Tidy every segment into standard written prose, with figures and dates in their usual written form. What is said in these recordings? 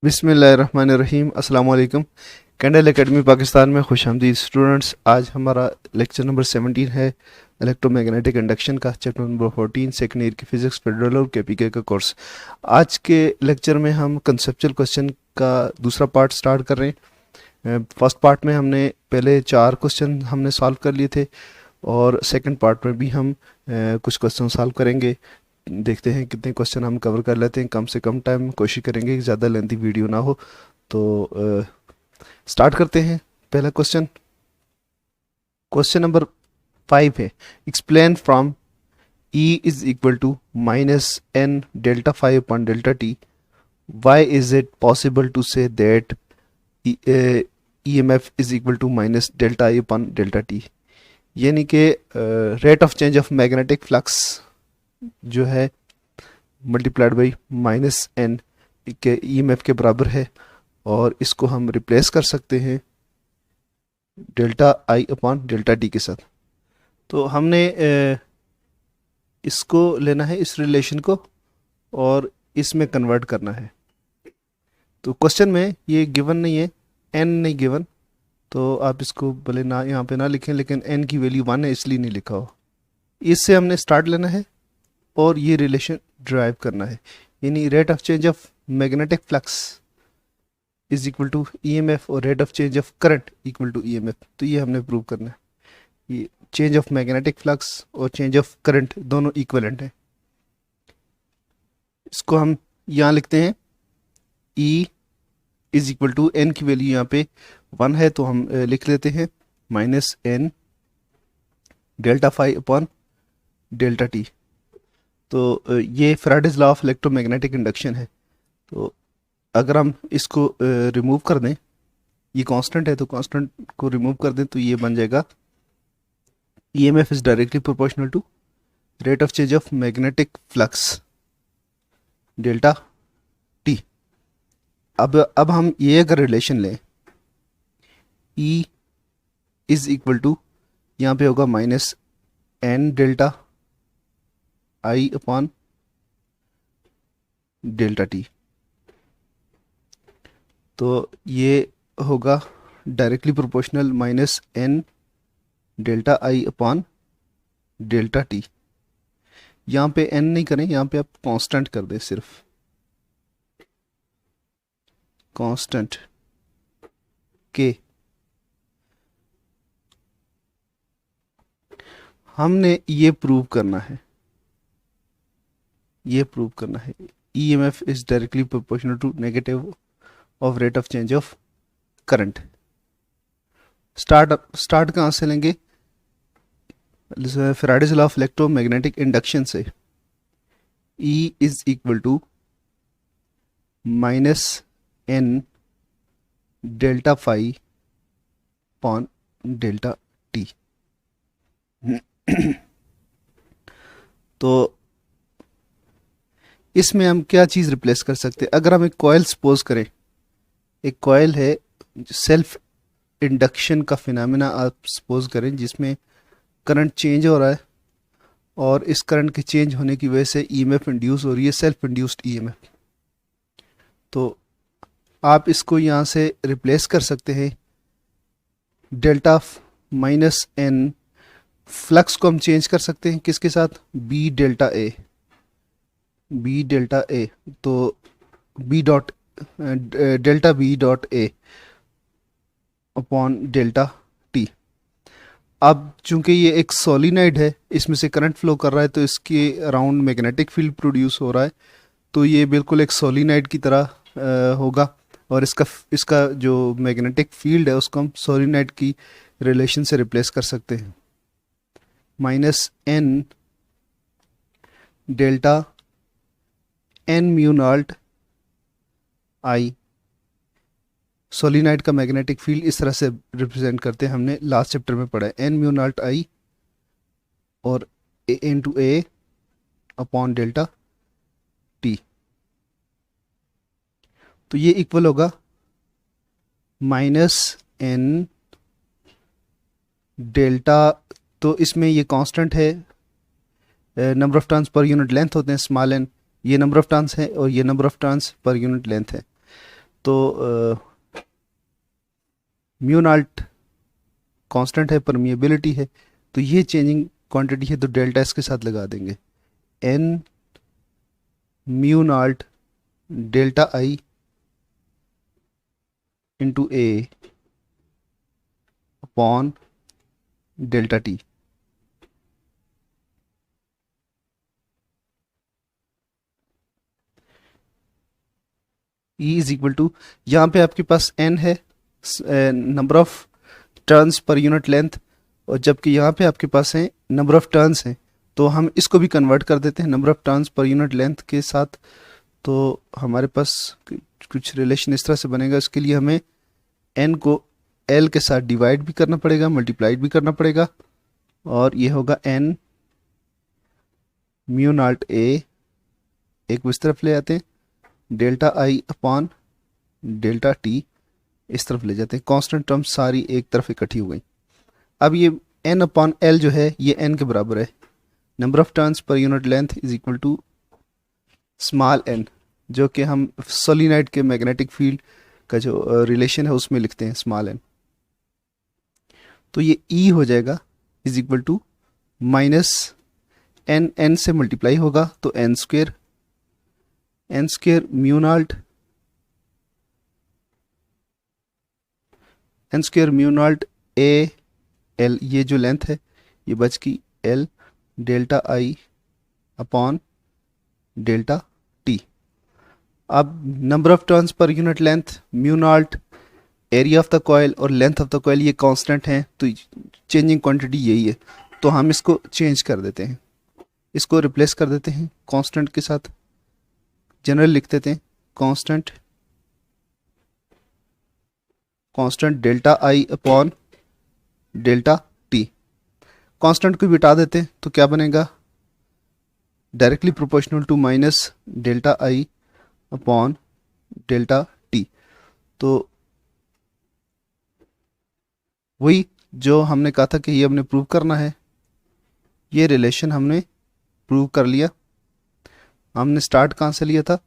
बिस्मिल्लाहिर्रहमानिर्रहीम। अस्सलाम वालेकुम। कैंडल एकेडमी पाकिस्तान में खुशामदीद स्टूडेंट्स। आज हमारा लेक्चर नंबर 17 है इलेक्ट्रोमैग्नेटिक इंडक्शन का, चैप्टर नंबर 14 सेकेंड ईयर की फिजिक्स पेट्रोल और केपीके का कोर्स। आज के लेक्चर में हम कंसेप्चुअल क्वेश्चन का दूसरा पार्ट स्टार्ट कर रहे हैं। फर्स्ट पार्ट में हमने पहले 4 क्वेश्चन हमने सॉल्व कर लिए थे और सेकंड पार्ट में भी हम कुछ क्वेश्चन सॉल्व करेंगे। देखते हैं कितने क्वेश्चन हम कवर कर लेते हैं, कम से कम टाइम में कोशिश करेंगे कि ज़्यादा लेंथी वीडियो ना हो। तो स्टार्ट करते हैं। पहला क्वेश्चन, क्वेश्चन नंबर 5 है, explain from E is equal to minus N delta five upon delta T, why is it possible to say that EMF is equal to minus delta I upon delta T. यानी कि rate of change of magnetic flux जो है multiplied by minus N के EMF के बराबर है, और इसको हम रिप्लेस कर सकते हैं delta I upon delta T के साथ। तो हमने इसको लेना है, इस रिलेशन को, और इसमें कन्वर्ट करना है। तो क्वेश्चन में ये गिवन नहीं है, एन नहीं गिवन, तो आप इसको भले ना यहाँ पे ना लिखें, लेकिन एन की वैल्यू 1 है इसलिए नहीं लिखा हो। इससे हमने स्टार्ट लेना है और ये रिलेशन ड्राइव करना है, यानी rate of change of magnetic flux is equal to EMF और rate of change of current equal to EMF। तो ये हमने प्रूव करना है। ये चेंज ऑफ मैग्नेटिक फ्लक्स और चेंज ऑफ करंट दोनों इक्वलेंट है। इसको हम यहाँ लिखते हैं, E is equal to N की वैल्यू यहाँ पे 1 है, तो हम लिख लेते हैं minus N delta five upon delta T. तो ये Faraday's law of electromagnetic induction है। तो अगर हम इसको रिमूव कर दें, ये कांस्टेंट है तो कांस्टेंट को रिमूव कर दें, तो ये बन जाएगा EMF is directly proportional to rate of change of magnetic flux delta T. अब हम ये अगर रिलेशन लें, E इज इक्वल टू यहाँ पे होगा minus N delta I upon delta T, तो ये होगा directly proportional minus N delta I upon delta T. यहाँ पे एन नहीं करें, यहाँ पे आप कांस्टेंट कर दें, सिर्फ कांस्टेंट के। हमने ये प्रूव करना है, ये प्रूव करना है EMF is directly proportional to negative of rate of change of current. Start कहाँ से लेंगे? Faraday's law of electromagnetic induction से। E is equal to minus N delta five upon delta T. तो इसमें हम क्या चीज़ रिप्लेस कर सकते हैं? अगर हम एक कॉयल सपोज करें, एक कॉयल है, सेल्फ इंडक्शन का फिनोमेना आप सपोज करें, जिसमें करंट चेंज हो रहा है और इस करंट के चेंज होने की वजह से EMF इंड्यूस हो रही है, सेल्फ इंड्यूस्ड EMF। तो आप इसको यहाँ से रिप्लेस कर सकते हैं डेल्टा माइनस एन। फ्लक्स को हम चेंज कर सकते हैं किसके साथ? B delta A, B delta A. तो B dot delta B dot A upon delta T. अब चूंकि ये एक सोलिनॉइड है, इसमें से करंट फ्लो कर रहा है, तो इसके अराउंड मैग्नेटिक फील्ड प्रोड्यूस हो रहा है, तो ये बिल्कुल एक सोलिनॉइड की तरह होगा, और इसका जो मैग्नेटिक फील्ड है उसको हम सोलिनॉइड की रिलेशन से रिप्लेस कर सकते हैं। Minus N delta N mu naught I. Solenoid का मैग्नेटिक फील्ड इस तरह से रिप्रेजेंट करते हैं, हमने लास्ट चैप्टर में पढ़ा है, एन म्यू नॉट आई और ए into A upon delta T. तो ये इक्वल होगा माइनस एन डेल्टा, तो इसमें ये कांस्टेंट है, नंबर ऑफ टर्न्स पर यूनिट लेंथ होते हैं स्मॉल एन, ये नंबर ऑफ टर्न्स है और ये नंबर ऑफ टर्न्स पर यूनिट लेंथ है। तो म्यू नॉट कांस्टेंट है, परमिएबिलिटी है, तो ये चेंजिंग क्वांटिटी है, तो डेल्टा इसके साथ लगा देंगे। N mu not delta I into A upon delta T. E is equal to, यहाँ पे आपके पास एन है, नंबर ऑफ टर्न्स पर यूनिट लेंथ, और जबकि यहाँ पे आपके पास है नंबर ऑफ टर्न्स हैं, तो हम इसको भी कन्वर्ट कर देते हैं नंबर ऑफ टर्न्स पर यूनिट लेंथ के साथ। तो हमारे पास कुछ रिलेशन इस तरह से बनेगा। इसके लिए हमें एन को एल के साथ डिवाइड भी करना पड़ेगा, मल्टीप्लाइड भी करना पड़ेगा, और ये होगा एन म्यू नॉट ए, एक इस तरफ ले आते हैं, delta I upon delta T इस तरफ ले जाते हैं। कांस्टेंट टर्म सारी एक तरफ इकट्ठी हो गई। अब ये एन अपॉन एल जो है ये एन के बराबर है, नंबर ऑफ टर्न्स पर unit length is equal to small N, जो कि हम सोलिनॉइड के मैग्नेटिक फील्ड का जो रिलेशन है उसमें लिखते हैं स्मॉल एन। तो ये ई हो जाएगा is equal to minus N, N से मल्टीप्लाई होगा तो N square mu naught A L, ये जो लेंथ है ये बच की L delta I upon delta T. अब नंबर ऑफ टर्न्स पर unit length, mu naught, area of the coil और लेंथ ऑफ द कॉइल ये कांस्टेंट हैं, तो चेंजिंग क्वांटिटी यही है। तो हम इसको चेंज कर देते हैं, इसको रिप्लेस कर देते हैं कांस्टेंट के साथ, जनरल लिख देते हैं constant delta I upon delta T. Constant को बिटा देते हैं तो क्या बनेगा, directly proportional to minus delta I upon delta T. तो वही जो हमने कहा था कि ये हमने प्रूव करना है, ये रिलेशन हमने प्रूव कर लिया। हमने स्टार्ट कहाँ से लिया था,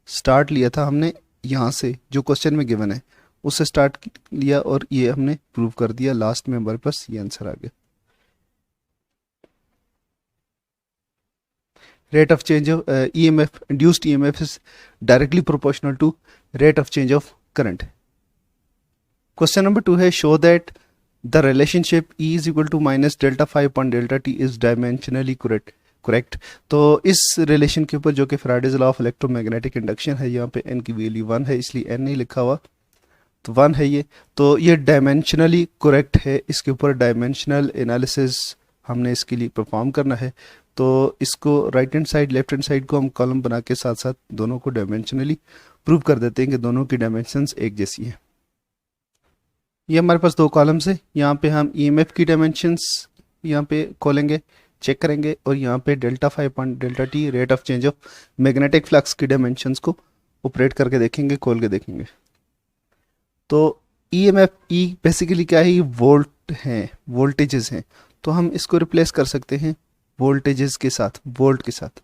स्टार्ट लिया था हमने यहाँ से जो क्वेश्चन में गिवन है उससे स्टार्ट लिया, और ये हमने प्रूव कर दिया। लास्ट में हमारे पास ये आंसर आ गया। Rate of change of EMF, induced EMF is directly proportional to rate of change of current. Question number 2 है, show that the relationship E is equal to minus delta five upon delta T is dimensionally correct. तो इस relation के ऊपर जो कि Faraday's law of electromagnetic induction है, यहाँ पे n की वैल्यू 1 है इसलिए n नहीं लिखा हुआ, तो 1 है ये। तो ये डायमेंशनली करेक्ट है, इसके ऊपर डायमेंशनल एनालिसिस हमने इसके लिए परफॉर्म करना है। तो इसको right hand side left hand side को हम कॉलम बना के साथ साथ दोनों को डायमेंशनली प्रूव कर देते हैं कि दोनों की डायमेंशंस एक जैसी हैं। ये हमारे पास दो कॉलम्स है, यहाँ पे हम ईएमएफ की डायमेंशंस यहाँ पे खोलेंगे, चेक करेंगे, और यहाँ पे delta five point delta T rate of change of magnetic flux की डायमेंशंस को ऑपरेट करके देखेंगे, खोल के देखेंगे। तो ईएमएफ ई बेसिकली क्या है, वोल्ट हैं, वोल्टेजेस हैं, तो हम इसको रिप्लेस कर सकते हैं वोल्टेजेस के साथ, वोल्ट के साथ।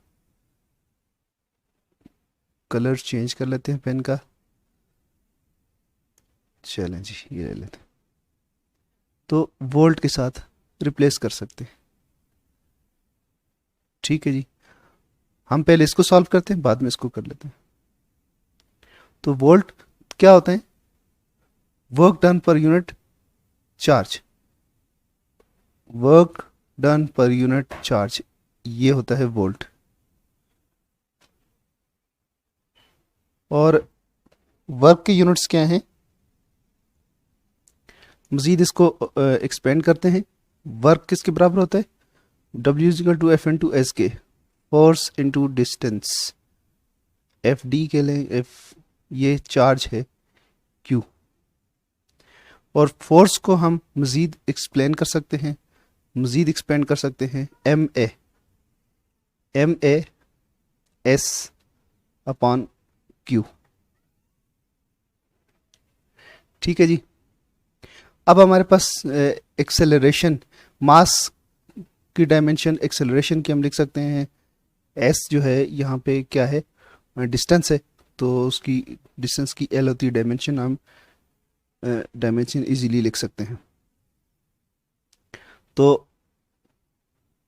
कलर चेंज कर लेते हैं पेन का, चलें जी ये ले लेते हैं, तो वोल्ट के साथ रिप्लेस कर सकते हैं। ठीक है जी, हम पहले इसको सॉल्व करते हैं, बाद में इसको कर लेते हैं। तो वोल्ट क्या होता है, work done per unit charge, work done per unit charge, ये होता है वोल्ट। और वर्क के यूनिट्स क्या हैं, मजीद इसको एक्सपेंड करते हैं। वर्क किसके बराबर होता है, W is equal to F into S के, force into distance, F D के लिए, एफ ये चार्ज है Q, और फोर्स को हम मजीद एक्सप्लेन कर सकते हैं, मजीद एक्सपेंड कर सकते हैं M A S upon Q। ठीक है जी, अब हमारे पास एक्सेलरेशन, मास की डायमेंशन एक्सेलरेशन की हम लिख सकते हैं, एस जो है यहाँ पे क्या है, डिस्टेंस है, तो उसकी डिस्टेंस की एल होती है डायमेंशन, हम डायमेंशन इजीली लिख सकते हैं। तो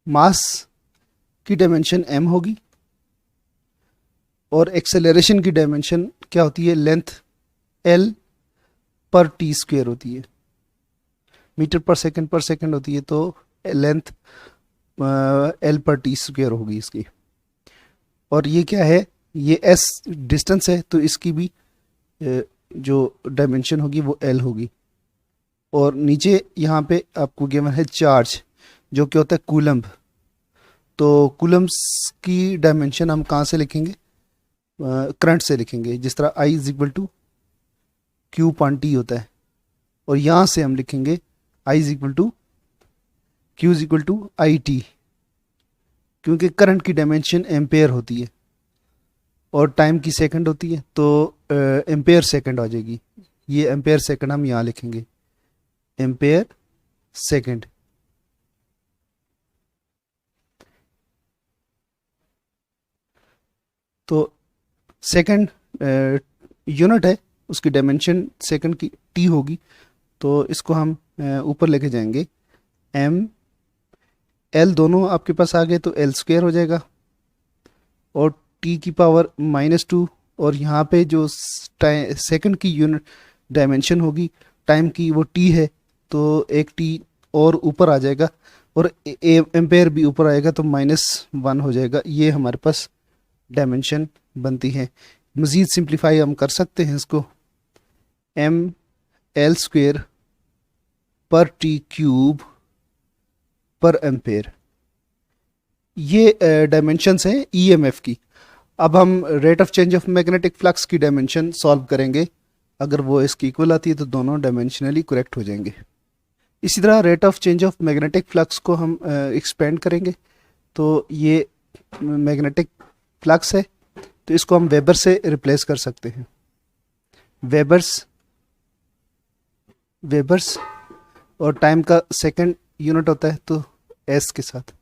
मास की डायमेंशन m होगी और एक्सेलरेशन की डायमेंशन क्या होती है, लेंथ l पर t स्क्वेयर होती है, मीटर पर सेकंड होती है, तो लेंथ l पर t स्क्वेयर होगी इसकी। और ये क्या है, ये s डिस्टेंस है, तो इसकी भी जो डायमेंशन होगी वो l होगी। और नीचे यहाँ पे आपको गिवन है चार्ज, जो कि होता है कूलम्ब। तो कूलम्स की डायमेंशन हम कहाँ से लिखेंगे, करंट से लिखेंगे, जिस तरह I is equal to Q upon T होता है। और यहाँ से हम लिखेंगे I is equal to Q is equal to I T, क्योंकि करंट की डायमेंशन एम्पेयर होती है और टाइम की सेकंड होती है, तो एम्पेयर सेकंड आ जाएगी। ये एम्पेयर सेकंड हम यहाँ लिखेंगे, एम्पेयर सेकंड। तो सेकंड यूनिट है, उसकी डायमेंशन सेकंड की टी होगी, तो इसको हम ऊपर लेके जाएंगे। एम एल दोनों आपके पास आ गए तो एल स्क्वायर हो जाएगा, और टी की पावर -2, और यहाँ पे जो सेकंड की यूनिट डायमेंशन होगी टाइम की वो टी है, तो एक टी और ऊपर आ जाएगा, और एम्पेयर भी ऊपर आएगा, तो -1 हो जाएगा। ये हमारे पास डायमेंशन बनती है। मज़ीद सिंप्लीफाई हम कर सकते हैं इसको, एम एल स्क्वेयर पर टी क्यूब पर एम्पेयर। ये डायमेंशंस हैं ईएमएफ की। अब हम rate of change of magnetic flux की डायमेंशन सॉल्व करेंगे। अगर वो इसकी इक्वल आती है तो दोनों डायमेंशनली करेक्ट हो जाएंगे। इसी तरह rate of change of magnetic flux को हम एक्सपेंड करेंगे। तो ये मैग्नेटिक फ्लक्स है, तो इसको हम वेबर से रिप्लेस कर सकते हैं। वेबर्स और टाइम का सेकंड यूनिट होता है तो एस के साथ।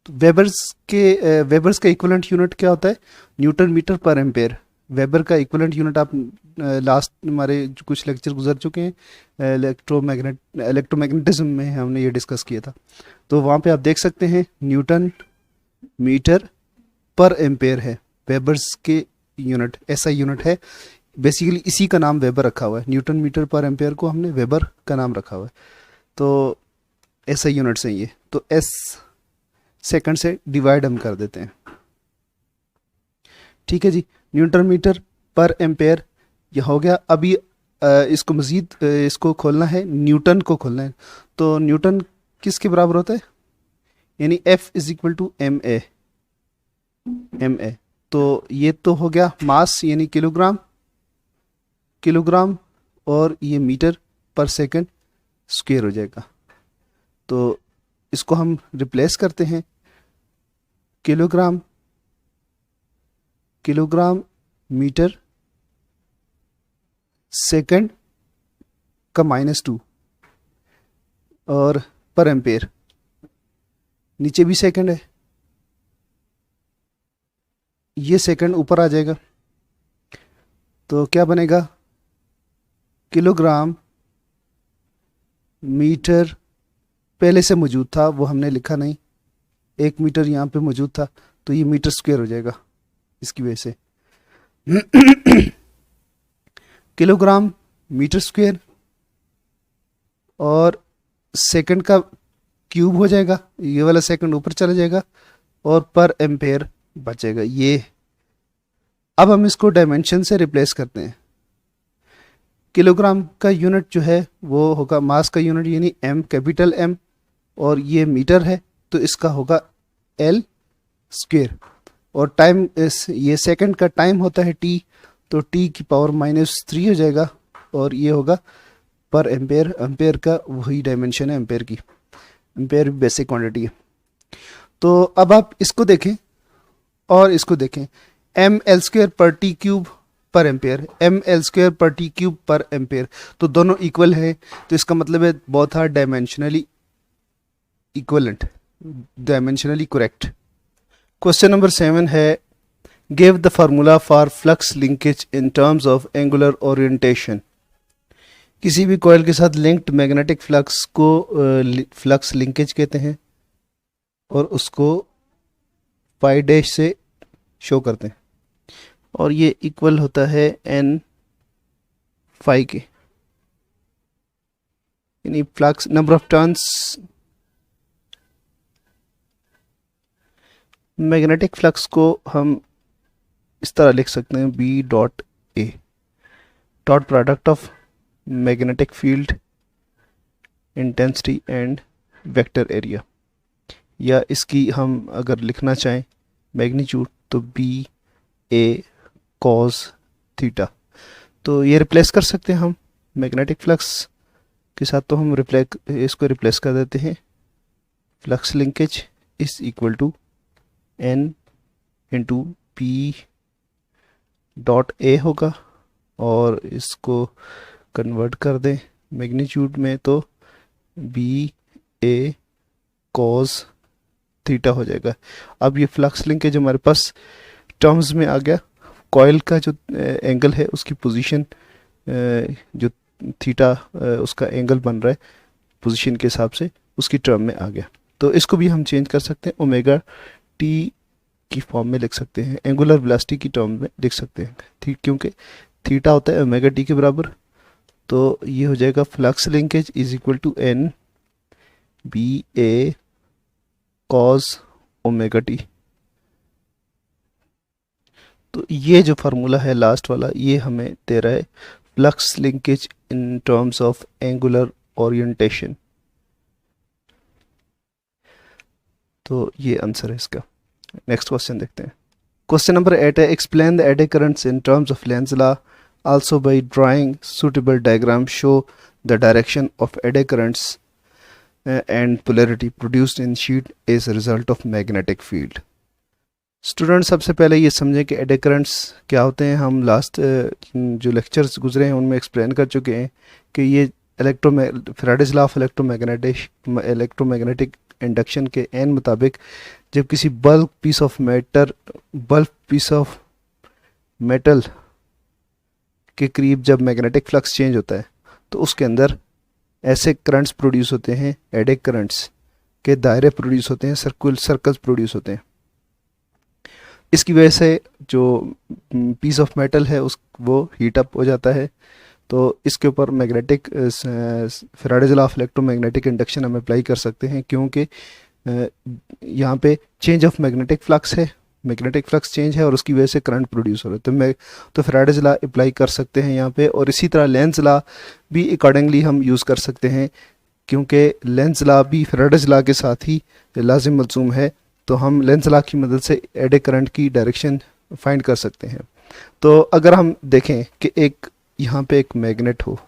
तो वेबर्स का इक्विवेलेंट यूनिट क्या होता है, newton metre per ampere. Weber का इक्विवेलेंट यूनिट आप लास्ट हमारे कुछ लेक्चर गुजर चुके हैं, इलेक्ट्रोमैग्नेटिज्म में हमने ये डिस्कस किया था, तो वहाँ पे आप देख सकते हैं न्यूटन मीटर पर एम्पेयर है वेबर्स के यूनिट, ऐसा यूनिट है। बेसिकली इसी का नाम वेबर रखा हुआ है, न्यूटन मीटर पर एम्पेयर को हमने वेबर का नाम रखा हुआ है। तो ऐसा यूनिट्स है ये, तो एस सेकंड से डिवाइड हम कर देते हैं। ठीक है जी, न्यूटन मीटर पर एम्पेयर यह हो गया। अभी इसको मज़ीद इसको खोलना है, न्यूटन को खोलना है। तो न्यूटन किसके बराबर होता है, यानी F is equal to M A. तो ये तो हो गया मास यानी किलोग्राम, और ये मीटर पर सेकंड स्क्वायर हो जाएगा। तो इसको हम रिप्लेस करते हैं, किलोग्राम मीटर सेकंड का -2 और पर एम्पेयर, नीचे भी सेकंड है, ये सेकंड ऊपर आ जाएगा। तो क्या बनेगा, किलोग्राम मीटर पहले से मौजूद था, वो हमने लिखा नहीं, 1 मीटर यहाँ पे मौजूद था, तो ये मीटर स्क्वायर हो जाएगा इसकी वजह से। किलोग्राम मीटर स्क्वायर और सेकंड का क्यूब हो जाएगा, ये वाला सेकंड ऊपर चला जाएगा, और पर एम्पेयर बचेगा ये। अब हम इसको डायमेंशन से रिप्लेस करते हैं। किलोग्राम का यूनिट जो है वो होगा मास का यूनिट यानी एम, कैपिटल एम, और ये मीटर है तो इसका होगा एल स्क्वायर, और टाइम ये सेकंड का टाइम होता है टी, तो टी की पावर -3 हो जाएगा, और ये होगा पर एम्पेयर। एम्पेयर का वही डायमेंशन है एम्पेयर की, एम्पेयर भी बेसिक क्वांटिटी है। तो अब आप इसको देखें और इसको देखें, M L square per T cube per ampere, M L square per T cube per ampere, तो दोनों इक्वल है, तो इसका मतलब है both are dimensionally equivalent, dimensionally correct. Question number 7 है, give the formula for flux linkage in terms of angular orientation. किसी भी कॉइल के साथ लिंक्ड मैग्नेटिक फ्लक्स को फ्लक्स लिंकेज कहते हैं और उसको पाई डैश से शो करते हैं और ये इक्वल होता है एन फाई के, यानी flux number of turns. Magnetic flux को हम इस तरह लिख सकते हैं B dot A dot product of magnetic field intensity and vector area, या इसकी हम अगर लिखना चाहें मैग्नीट्यूड तो बी ए कॉस थीटा। तो ये रिप्लेस कर सकते हैं हम मैग्नेटिक फ्लक्स के साथ, तो हम इसको रिप्लेस कर देते हैं। Flux linkage is equal to N into P dot A होगा और इसको कन्वर्ट कर दें मैग्नीट्यूड में तो बी ए कॉस थीटा हो जाएगा। अब ये फ्लक्स लिंकेज हमारे पास टर्म्स में आ गया। कॉइल का जो एंगल है उसकी पोजीशन जो थीटा उसका एंगल बन रहा है पोजीशन के हिसाब से, उसकी टर्म में आ गया। तो इसको भी हम चेंज कर सकते हैं, ओमेगा टी की फॉर्म में लिख सकते हैं, एंगुलर वेलोसिटी की टर्म में लिख सकते हैं क्योंकि थीटा होता है ओमेगा टी के बराबर। तो ये हो जाएगा flux linkage is equal to N B A cos omega T. तो ये जो फार्मूला है लास्ट वाला, ये हमें दे रहा है flux linkage in terms of angular orientation. तो ये आंसर है इसका। नेक्स्ट क्वेश्चन देखते हैं। क्वेश्चन नंबर 8 है, explain the eddy currents in terms of Lenz law, also by drawing suitable diagram show the direction of eddy currents and polarity produced in sheet as a result of magnetic field. Student सबसे पहले ये समझें कि eddy currents क्या होते हैं। हम last जो लेक्चर्स गुजरे हैं उनमें एक्सप्लेन कर चुके हैं कि ये Faraday's law of electromagnetic induction के एन मुताबिक जब किसी बल्क पीस ऑफ मेटल के करीब जब मैग्नेटिक फ्लक्स चेंज होता है तो उसके अंदर ऐसे करंट्स प्रोड्यूस होते हैं, एडी करंट्स के दायरे प्रोड्यूस होते हैं, सर्कल्स प्रोड्यूस होते हैं। इसकी वजह से जो पीस ऑफ मेटल है वो हीट अप हो जाता है। तो इसके ऊपर magnetic Faraday's law of electromagnetic induction हम अप्लाई कर सकते हैं क्योंकि यहाँ पे चेंज ऑफ मैग्नेटिक फ्लक्स है, मैग्नेटिक फ्लक्स चेंज है और उसकी वजह से करंट प्रोड्यूस हो रहा है। तो फैराडेज लॉ अप्लाई कर सकते हैं यहाँ पे। और इसी तरह लेंज लॉ भी अकॉर्डिंगली हम यूज़ कर सकते हैं क्योंकि लेंज लॉ भी फैराडेज लॉ के साथ ही लाजिम मलज़ूम है। तो हम लेंज लॉ की मदद से एडी करंट की डायरेक्शन फाइंड कर सकते हैं। तो अगर हम देखें कि यहाँ पे एक मैग्नेट हो,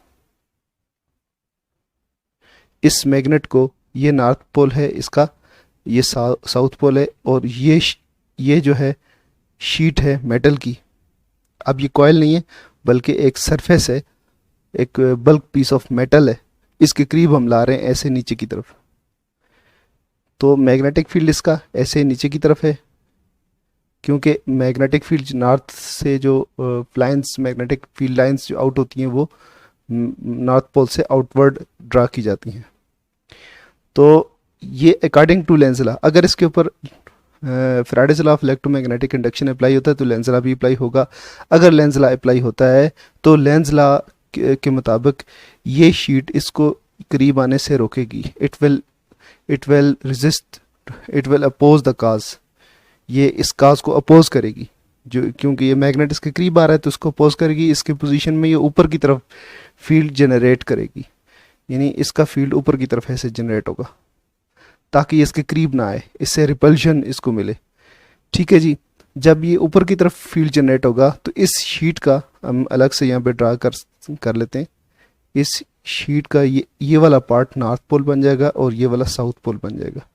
इस मैग्नेट को ये नॉर्थ पोल है इसका, ये साउथ पोल है और ये जो है शीट है मेटल की। अब ये कॉइल नहीं है बल्कि एक सरफेस है, एक बल्क पीस ऑफ मेटल है, इसके करीब हम ला रहे हैं ऐसे नीचे की तरफ। तो मैग्नेटिक फील्ड इसका ऐसे नीचे की तरफ है क्योंकि मैग्नेटिक फील्ड नॉर्थ से जो लाइंस मैग्नेटिक फील्ड लाइंस जो आउट होती हैं वो नॉर्थ पोल से आउटवर्ड ड्रा की जाती हैं। तो ये अकॉर्डिंग टू लेंज लॉ, अगर इसके ऊपर Faraday's law of electromagnetic induction apply होता है तो लेंज लॉ भी अप्लाई होगा। अगर लेंज लॉ अप्लाई होता है तो लेंज लॉ के मुताबिक ये शीट इसको करीब आने से रोकेगी। It will oppose the cause, ये इस काज को अपोज करेगी जो क्योंकि ये मैग्नेट इसके करीब आ रहा है तो इसको अपोज करेगी। इसके पोजीशन में ये ऊपर की तरफ फील्ड जनरेट करेगी, यानी इसका फील्ड ऊपर की तरफ ऐसे जनरेट होगा ताकि ये इसके करीब ना आए, इससे रिपल्शन इसको मिले। ठीक है जी। जब ये ऊपर की तरफ फील्ड जनरेट होगा तो इस शीट का हम अलग से यहाँ पे ड्रा कर लेते हैं। इस शीट का ये वाला पार्ट नॉर्थ पोल बन जाएगा और ये वाला साउथ पोल बन जाएगा।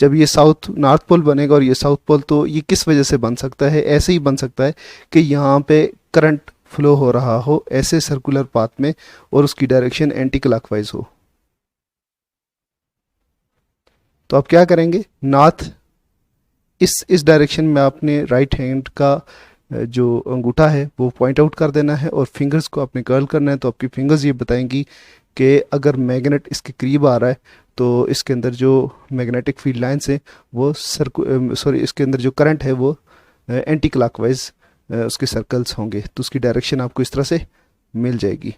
जब ये नॉर्थ पोल बनेगा और ये साउथ पोल, तो ये किस वजह से बन सकता है? ऐसे ही बन सकता है कि यहाँ पे करंट फ्लो हो रहा हो ऐसे सर्कुलर पाथ में और उसकी डायरेक्शन एंटी क्लॉकवाइज हो। तो आप क्या करेंगे, नॉर्थ इस डायरेक्शन में आपने राइट हैंड का जो अंगूठा है वो पॉइंट आउट कर देना है और फिंगर्स को आपने कर्ल करना है। तो आपकी फिंगर्स ये बताएंगी कि अगर मैग्नेट इसके करीब आ रहा है तो इसके अंदर जो मैग्नेटिक फील्ड लाइंस हैं वो इसके अंदर जो करंट है वो एंटी क्लॉकवाइज उसके सर्कल्स होंगे। तो उसकी डायरेक्शन आपको इस तरह से मिल जाएगी।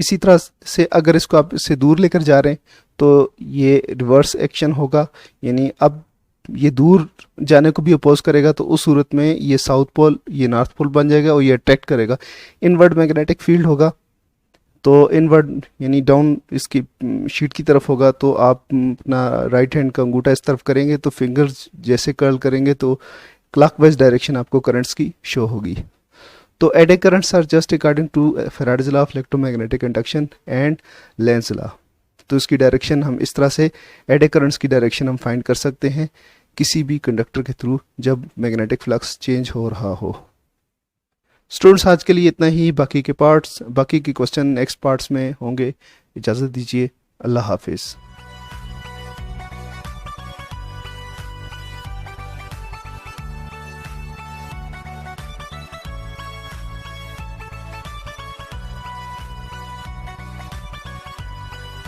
इसी तरह से अगर इसको आप इससे दूर लेकर जा रहे हैं तो ये रिवर्स एक्शन होगा, यानी अब ये दूर जाने को भी अपोज करेगा, तो उस सूरत में ये साउथ पोल ये नॉर्थ पोल बन जाएगा और ये अट्रैक्ट करेगा। इनवर्ड मैग्नेटिक फील्ड होगा तो इनवर्ड यानी डाउन इसकी शीट की तरफ होगा। तो आप अपना राइट हैंड का अंगूठा इस तरफ करेंगे तो फिंगर्स जैसे कर्ल करेंगे तो क्लॉकवाइज डायरेक्शन आपको करंट्स की शो होगी। तो eddy currents are just according to Faraday's law of electromagnetic induction and Lenz law. तो इसकी डायरेक्शन हम इस तरह से एडे करंट्स की डायरेक्शन हम फाइंड कर सकते हैं किसी भी कंडक्टर के थ्रू जब मैग्नेटिक फ्लक्स चेंज हो रहा हो। स्टूडेंट्स आज के लिए इतना ही, बाकी के क्वेश्चन नेक्स्ट पार्ट्स में होंगे। इजाज़त दीजिए, अल्लाह हाफिज़।